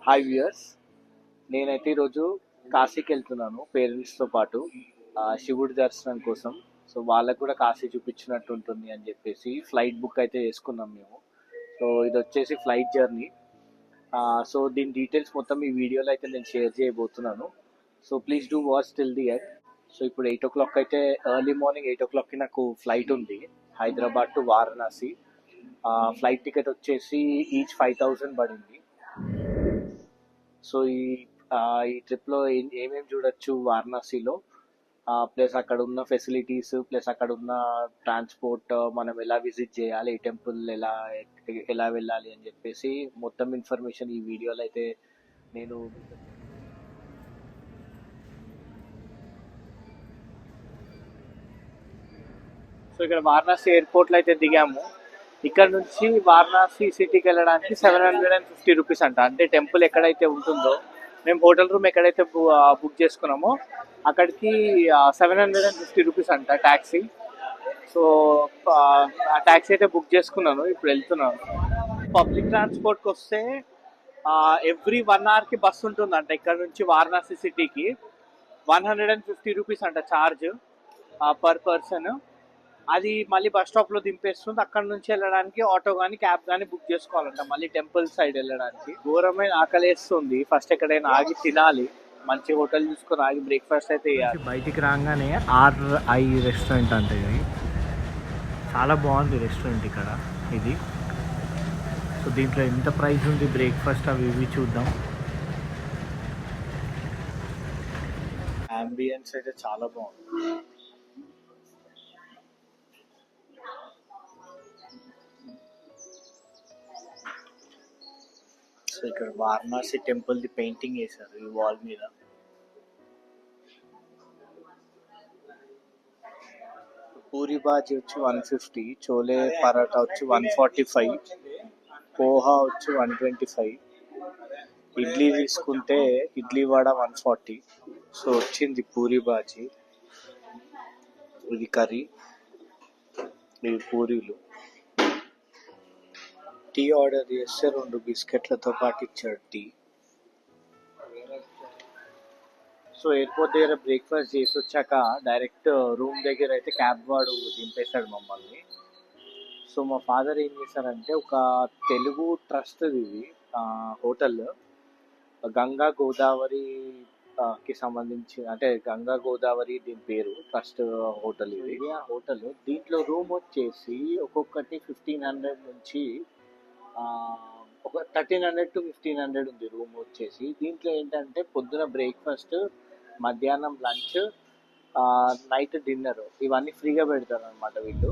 Hi viewers, నేనైతే ఈరోజు కాశీకి వెళ్తున్నాను పేరెంట్స్తో పాటు శివుడి దర్శనం కోసం. సో వాళ్ళకు కూడా కాశీ చూపించినట్టు ఉంటుంది అని చెప్పేసి ఫ్లైట్ బుక్ అయితే చేసుకున్నాం మేము. సో ఇది వచ్చేసి ఫ్లైట్ జర్నీ. సో దీని డీటెయిల్స్ మొత్తం ఈ వీడియోలో అయితే నేను షేర్ చేయబోతున్నాను. So please do watch till the end. So ఇప్పుడు 8 o'clock అయితే, ఎర్లీ మార్నింగ్ 8 o'clockకి నాకు ఫ్లైట్ ఉంది Hyderabad to Varanasi. Flight ticket వచ్చేసి ఈచ్ 5,000 పడింది. సో ఈ ట్రిప్లో ఏమేమి చూడొచ్చు వారణాసిలో, ప్లస్ అక్కడ ఉన్న ఫెసిలిటీస్, ప్లస్ అక్కడ ఉన్న ట్రాన్స్పోర్ట్, మనం ఎలా విజిట్ చేయాలి, ఈ టెంపుల్ ఎలా వెళ్ళాలి అని చెప్పేసి మొత్తం ఇన్ఫర్మేషన్ ఈ వీడియోలో అయితే నేను. సో ఇక్కడ వారణాసి ఎయిర్పోర్ట్లో అయితే దిగాము. ఇక్కడ నుంచి వారణాసి సిటీకి వెళ్ళడానికి 750 రూపీస్ అంట. అంటే టెంపుల్ ఎక్కడైతే ఉంటుందో, మేము హోటల్ రూమ్ ఎక్కడైతే బుక్ చేసుకున్నామో అక్కడికి 750 రూపీస్ అంట ట్యాక్సీ. సో ఆ ట్యాక్సీ అయితే బుక్ చేసుకున్నాను, ఇప్పుడు వెళ్తున్నాను. పబ్లిక్ ట్రాన్స్పోర్ట్కి వస్తే ఎవ్రీ 1 hourకి బస్సు ఉంటుందంట ఇక్కడ నుంచి వారణాసి సిటీకి. 150 రూపీస్ అంట ఛార్జ్ పర్ పర్సన్. అది మళ్ళీ బస్ స్టాప్లో దింపేస్తుంది. అక్కడ నుంచి వెళ్ళడానికి ఆటో కానీ క్యాబ్ కానీ బుక్ చేసుకోవాలంట మళ్ళీ టెంపుల్ సైడ్ వెళ్ళడానికి. ఘోరమైన ఆకలేస్తుంది. ఫస్ట్ ఎక్కడైనా ఆగి తినాలి, మంచి హోటల్ చూసుకొని ఆగి బ్రేక్ఫాస్ట్ అయితే చేయాలి. బయటికి రాగానే RI రెస్టారెంట్ అంటే ఇది చాలా బాగుంది రెస్టారెంట్ ఇక్కడ ఇది. సో దీంట్లో ఎంత ప్రైస్ ఉంది, బ్రేక్ఫాస్ట్ అవి ఇవి చూద్దాం. అంబియన్స్ అయితే చాలా బాగుంది. సో ఇక్కడ వారణాసి టెంపుల్ ది పెయింటింగ్ వేశారు ఈ వాల్ మీద. పూరి బాజీ వచ్చి 150, చోలే పరాటా వచ్చి 145, పోహా వచ్చి 125, ఇడ్లీ తీసుకుంటే ఇడ్లీ వడ 140. సో వచ్చింది పూరి బాజీ, ఇది కర్రీ, ఇవి పూరీలు. టీ ఆర్డర్ చేస్తే 2 బిస్కెట్లతో పాటు ఇచ్చాడు టీ. సో ఎయిర్పోర్ట్ దగ్గర బ్రేక్ఫాస్ట్ చేసి వచ్చాక డైరెక్ట్ రూమ్ దగ్గర అయితే క్యాబ్ వాడు దింపేశాడు మమ్మల్ని. సో మా ఫాదర్ ఏం చేశారంటే, ఒక తెలుగు ట్రస్ట్ ఇది హోటల్, గంగా గోదావరి కి సంబంధించి, అంటే గంగా గోదావరి దీని పేరు, ట్రస్ట్ హోటల్ ఇది. ఆ హోటల్ దీంట్లో రూమ్ వచ్చేసి ఒక్కొక్కటి 1,500 నుంచి ఒక 1,300 to 1,500 ఉంది రూమ్ వచ్చేసి. దీంట్లో ఏంటంటే పొద్దున బ్రేక్ఫాస్ట్, మధ్యాహ్నం లంచ్, నైట్ డిన్నర్ ఇవన్నీ ఫ్రీగా పెడతారు అనమాట వీళ్ళు.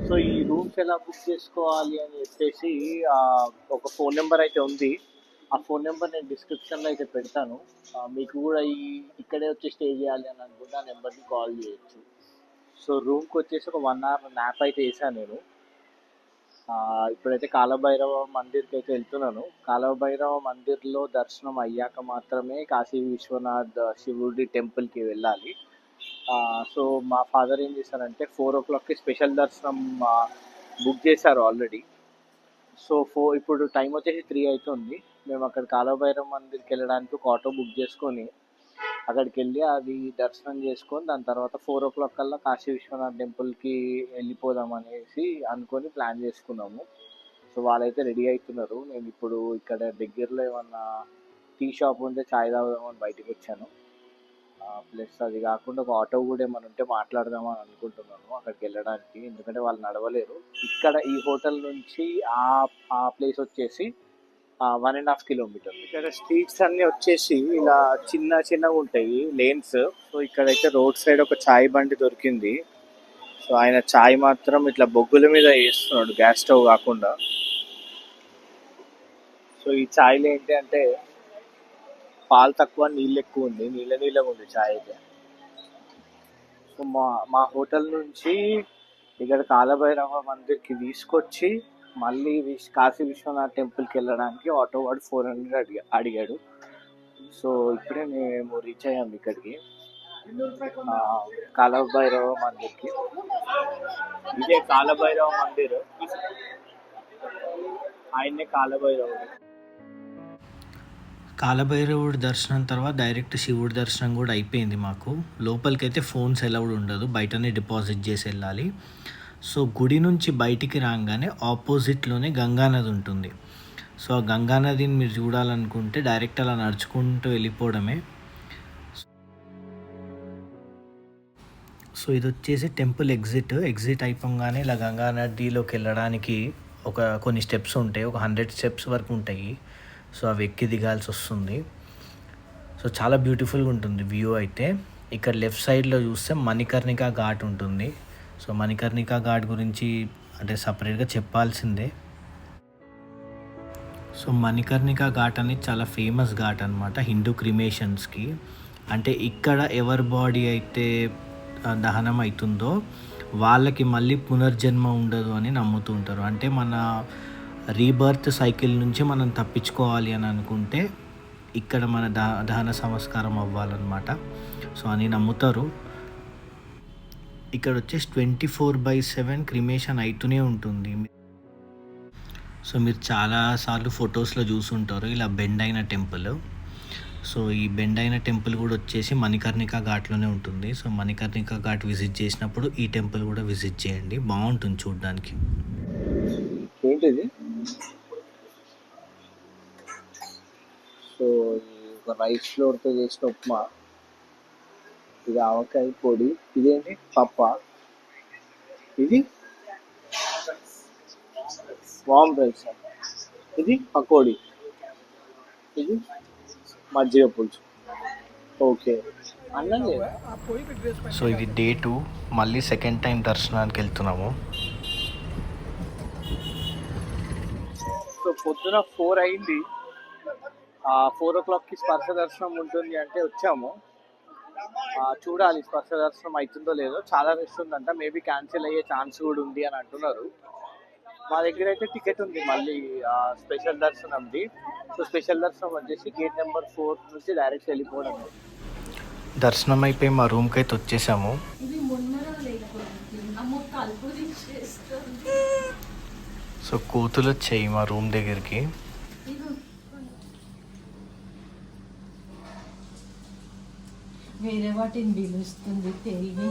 సో ఈ రూమ్స్ ఎలా బుక్ చేసుకోవాలి అని చెప్పేసి ఒక ఫోన్ నెంబర్ అయితే ఉంది. ఆ ఫోన్ నెంబర్ నేను డిస్క్రిప్షన్లో అయితే పెడతాను. మీకు కూడా ఇక్కడే వచ్చి స్టే చేయాలి అని అనుకుంటే ఆ నెంబర్కి కాల్ చేయొచ్చు. సో రూమ్కి వచ్చేసి ఒక 1 hour న్యాప్ అయితే వేసాను నేను. ఇప్పుడైతే కాలభైరవ మందిర్కి అయితే వెళ్తున్నాను. కాలభైరవ మందిర్లో దర్శనం అయ్యాక మాత్రమే కాశీ విశ్వనాథ్ శివుడి టెంపుల్కి వెళ్ళాలి. సో మా ఫాదర్ ఏం చేశారంటే 4 o'clockకి స్పెషల్ దర్శనం బుక్ చేశారు ఆల్రెడీ. సో ఇప్పుడు టైం వచ్చేసి 3 అవుతుంది. మేము అక్కడ కాలభైరవ మందిర్కి వెళ్ళడానికి ఒక ఆటో బుక్ చేసుకొని అక్కడికి వెళ్ళి అది దర్శనం చేసుకొని దాని తర్వాత 4 o'clock కల్లా కాశీ విశ్వనాథ్ టెంపుల్కి వెళ్ళిపోదాం అనేసి అనుకొని ప్లాన్ చేసుకున్నాము. సో వాళ్ళైతే రెడీ అవుతున్నారు. నేను ఇప్పుడు ఇక్కడ దగ్గరలో ఏమన్నా టీ షాప్ ఉంటే చాయ్ తాగుదామని బయటకు వచ్చాను. ప్లస్ అది కాకుండా ఒక ఆటో కూడా ఏమైనా ఉంటే మాట్లాడదామని అనుకుంటున్నాను అక్కడికి వెళ్ళడానికి, ఎందుకంటే వాళ్ళు నడవలేరు. ఇక్కడ ఈ హోటల్ నుంచి ఆ ప్లేస్ వచ్చేసి 1.5 kilometers. ఇక్కడ స్ట్రీట్స్ అన్ని వచ్చేసి ఇలా చిన్నగా ఉంటాయి లేన్స్. సో ఇక్కడైతే రోడ్ సైడ్ ఒక చాయ్ బండి దొరికింది. సో ఆయన చాయ్ మాత్రం ఇట్లా బొగ్గుల మీద వేస్తున్నాడు, గ్యాస్ స్టవ్ కాకుండా. సో ఈ చాయ్లో ఏంటి అంటే పాలు తక్కువ, నీళ్ళు ఎక్కువ ఉంది, నీళ్ళగా ఉంది చాయ్ అయితే. సో మా హోటల్ నుంచి ఇక్కడ కాలభైరవ మందిర్కి తీసుకొచ్చి మళ్ళీ కాశీ విశ్వనాథ్ టెంపుల్కి వెళ్ళడానికి ఆటో వాడు 400 అడిగాడు. సో ఇప్పుడే మేము రీచ్ అయ్యాము ఇక్కడికి, కాలభైరవ మందిర్కి. ఇదే కాలభైరవ మందిర్, ఆయన్నే కాలభైరవుడు. కాలభైరవుడి దర్శనం తర్వాత డైరెక్ట్ శివుడి దర్శనం కూడా అయిపోయింది మాకు. లోపలికైతే ఫోన్స్ అలౌడ్ ఉండదు, బయటనే డిపాజిట్ చేసి వెళ్ళాలి. సో గుడి నుంచి బయటికి రాగానే ఆపోజిట్లోనే గంగానది ఉంటుంది. సో ఆ గంగానదిని మీరు చూడాలనుకుంటే డైరెక్ట్ అలా నడుచుకుంటూ వెళ్ళిపోవడమే. సో ఇది వచ్చేసి టెంపుల్ ఎగ్జిట్ అయిపోగానే ఇలా గంగా నదిలోకి వెళ్ళడానికి కొన్ని స్టెప్స్ ఉంటాయి, ఒక 100 స్టెప్స్ వరకు ఉంటాయి. సో అవి ఎక్కి దిగాల్సి వస్తుంది. సో చాలా బ్యూటిఫుల్గా ఉంటుంది వ్యూ అయితే. ఇక్కడ లెఫ్ట్ సైడ్లో చూస్తే మణికర్ణిక ఘాట్ ఉంటుంది. సో మణికర్ణిక ఘాట్ గురించి అంటే సపరేట్గా చెప్పాల్సిందే. సో మణికర్ణిక ఘాట్ అనేది చాలా ఫేమస్ ఘాట్ అనమాట హిందూ క్రిమేషన్స్కి. అంటే ఇక్కడ ఎవరి బాడీ అయితే దహనం అవుతుందో వాళ్ళకి మళ్ళీ పునర్జన్మ ఉండదు అని నమ్ముతూ ఉంటారు. అంటే మన రీబర్త్ సైకిల్ నుంచి మనం తప్పించుకోవాలి అని అనుకుంటే ఇక్కడ మన దహన సంస్కారం అవ్వాలన్నమాట. సో అని నమ్ముతారు. ఇక్కడ వచ్చేసి 24/7 క్రిమేషన్ అవుతూనే ఉంటుంది. సో మీరు చాలాసార్లు ఫొటోస్లో చూసుంటారు ఇలా బెండ్ అయిన టెంపుల్. సో ఈ బెండ్ అయిన టెంపుల్ కూడా వచ్చేసి మణికర్ణిక ఘాట్లోనే ఉంటుంది. సో మణికర్ణిక ఘాట్ విజిట్ చేసినప్పుడు ఈ టెంపుల్ కూడా విజిట్ చేయండి, బాగుంటుంది చూడడానికి. ఏంటిది? సో ఒక రైస్ ఫ్లోర్తో చేసిన ఉప్మా, ఇది ఆవకాయ పొడి, ఇదేంటి పప్ప, ఇది వామ్ రైస్, ఇది పకోడీ, ఇది మజ్జిగ పులుసు. ఓకే, అన్నం లేదా? సో ఇది డే 2, మళ్ళీ సెకండ్ టైం దర్శనానికి వెళ్తున్నాము. సో పొద్దున 4 అయింది, 4 o'clockకి స్పర్శ దర్శనం ఉంటుంది అంటే వచ్చాము. చూడాలి స్పర్శ దర్శనం అవుతుందో లేదో, చాలా రష్ ఉందంట, మేబీ క్యాన్సిల్ అయ్యే ఛాన్స్ కూడా ఉంది అని అంటున్నారు. మా దగ్గర అయితే టికెట్ ఉంది మళ్ళీ స్పెషల్ దర్శనంది. సో స్పెషల్ దర్శనం వచ్చేసి గేట్ నెంబర్ 4 నుంచి డైరెక్ట్ వెళ్ళిపోవడం. దర్శనం అయిపోయి మా రూమ్కి అయితే వచ్చేసాము. సో కోతులు వచ్చాయి మా రూమ్ దగ్గరికి. వేరే వాటిని పిలుస్తుంది తెలివి.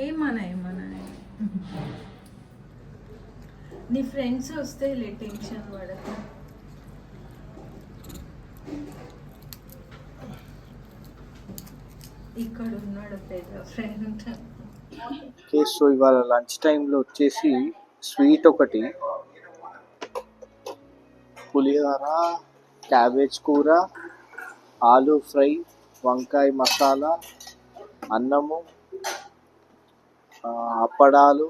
ఏమన్నా నీ ఫ్రెండ్స్ వస్తే టెన్షన్ పడకు. ఇక్కడ ఉన్నాడు పెద్ద ఫ్రెండ్. ఓకే, సో ఇవాళ లంచ్ టైంలో వచ్చేసి స్వీట్ ఒకటి, పులిహోర, క్యాబేజ్ కూర, ఆలూ ఫ్రై, వంకాయ మసాలా, అన్నము, అప్పడాలు,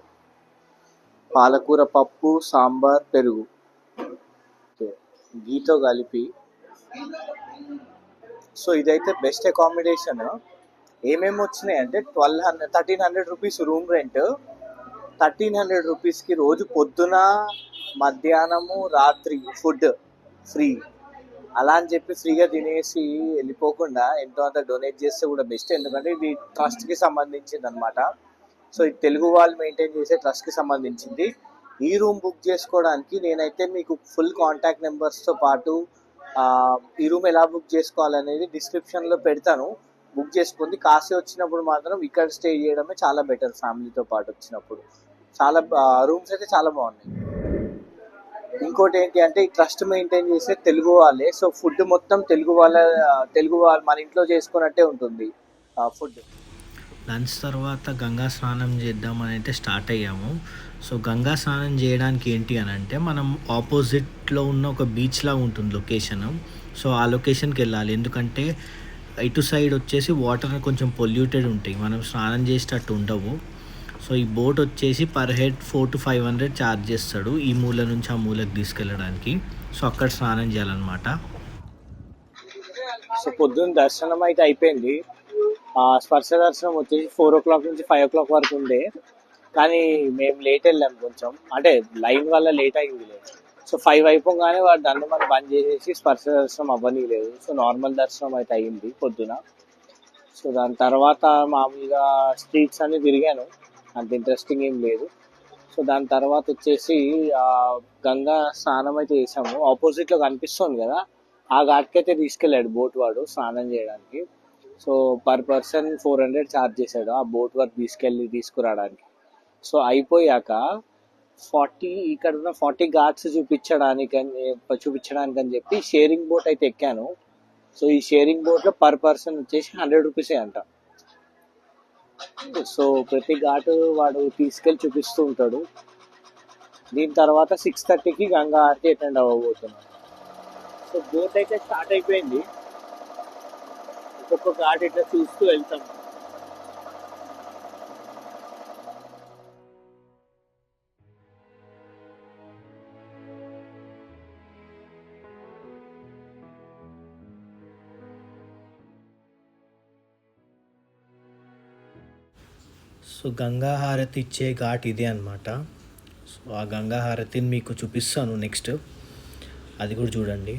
పాలకూర పప్పు, సాంబార్, పెరుగు, గీతో కలిపి. సో ఇదైతే బెస్ట్ అకామిడేషన్. ఏమేమి వచ్చినాయి అంటే 1300 రూపీస్ రూమ్ రెంట్, 1300 రూపీస్కి రోజు పొద్దున, మధ్యాహ్నము, రాత్రి ఫుడ్ ఫ్రీ. అలా అని చెప్పి ఫ్రీగా తినేసి వెళ్ళిపోకుండా ఎంతో అంత డొనేట్ చేస్తే కూడా బెస్ట్. ఎందుకంటే ఇది ట్రస్ట్కి సంబంధించింది అనమాట. సో ఇది తెలుగు వాళ్ళు మెయింటైన్ చేసే ట్రస్ట్కి సంబంధించింది. ఈ రూమ్ బుక్ చేసుకోవడానికి నేనైతే మీకు ఫుల్ కాంటాక్ట్ నెంబర్స్తో పాటు ఈ రూమ్ ఎలా బుక్ చేసుకోవాలనేది డిస్క్రిప్షన్లో పెడతాను. బుక్ చేసుకుంది. కాశీ వచ్చినప్పుడు మాత్రం ఇక్కడ స్టే చేయడమే చాలా బెటర్, ఫ్యామిలీతో పాటు వచ్చినప్పుడు. చాలా రూమ్స్ అయితే చాలా బాగున్నాయి. ఇంకోటి ఏంటి అంటే ఈ ట్రస్ట్ మెయింటైన్ చేసే తెలుగు వాళ్ళే. సో ఫుడ్ మొత్తం తెలుగు వాళ్ళు మన ఇంట్లో చేసుకున్నట్టే ఉంటుంది ఫుడ్. లంచ్ తర్వాత గంగా స్నానం చేద్దామని అయితే స్టార్ట్ అయ్యాము. సో గంగా స్నానం చేయడానికి ఏంటి అని అంటే మనం ఆపోజిట్లో ఉన్న ఒక బీచ్లా ఉంటుంది లొకేషన్. సో ఆ లొకేషన్కి వెళ్ళాలి, ఎందుకంటే ఇటు సైడ్ వచ్చేసి వాటర్ కొంచెం పొల్యూటెడ్ ఉంటాయి, మనం స్నానం చేసేటట్టు ఉండవు. సో ఈ బోట్ వచ్చేసి పర్ హెడ్ 400 to 500 ఛార్జ్ చేస్తాడు ఈ మూల నుంచి ఆ మూలకి తీసుకెళ్ళడానికి. సో అక్కడ స్నానం చేయాలన్నమాట. సో పొద్దున్న దర్శనం అయితే అయిపోయింది. స్పర్శ దర్శనం వచ్చేసి 4 o'clock నుంచి 5 o'clock వరకు ఉండే, కానీ మేము లేట్ వెళ్ళాము కొంచెం, అంటే లైన్ వల్ల లేట్ అయింది లేదు. సో 5 అయిపోగానే వాడు దాన్ని మనం బంద్ చేసేసి స్పర్శ దర్శనం అవ్వనీయలేదు. సో నార్మల్ దర్శనం అయితే అయ్యింది పొద్దున. సో దాని తర్వాత మామూలుగా స్ట్రీట్స్ అన్ని తిరిగాను, అంత ఇంట్రెస్టింగ్ ఏం లేదు. సో దాని తర్వాత వచ్చేసి గంగా స్నానం అయితే చేసాము. ఆపోజిట్లో కనిపిస్తుంది కదా, ఆ ఘాట్కి అయితే తీసుకెళ్ళాడు బోట్ వాడు స్నానం చేయడానికి. సో పర్ పర్సన్ 400 ఛార్జ్ చేశాడు ఆ బోట్ వరకు తీసుకురావడానికి. సో అయిపోయాక 40 ఇక్కడ ఉన్న 40 ఘాట్స్ చూపించడానికి అని చెప్పి షేరింగ్ బోట్ అయితే ఎక్కాను. సో ఈ షేరింగ్ బోట్లో పర్ పర్సన్ వచ్చేసి 100 రూపీసే అంట. సో ప్రతి ఘాటు వాడు తీసుకెళ్ళి చూపిస్తూ ఉంటాడు. దీని తర్వాత 6:30కి గంగా ఆరతి అటెండ్ అవ్వబోతున్నాను. సో బోట్ అయితే స్టార్ట్ అయిపోయింది. ఒక్కొక్క ఘాట్ ఇట్లా చూస్తూ వెళ్తాం. సో గంగా హారతి ఇచ్చే ఘాట్ ఇదే అనమాట. సో ఆ గంగా హారతిని మీకు చూపిస్తాను నెక్స్ట్, అది కూడా చూడండి.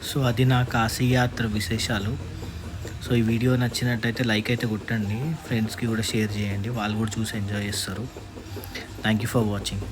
సో అది నా కాశీ యాత్ర విశేషాలు. సో ఈ వీడియో నచ్చినట్టయితే లైక్ అయితే కొట్టండి, ఫ్రెండ్స్కి కూడా షేర్ చేయండి, వాళ్ళు కూడా చూసి ఎంజాయ్ చేస్తారు. Thank you for watching.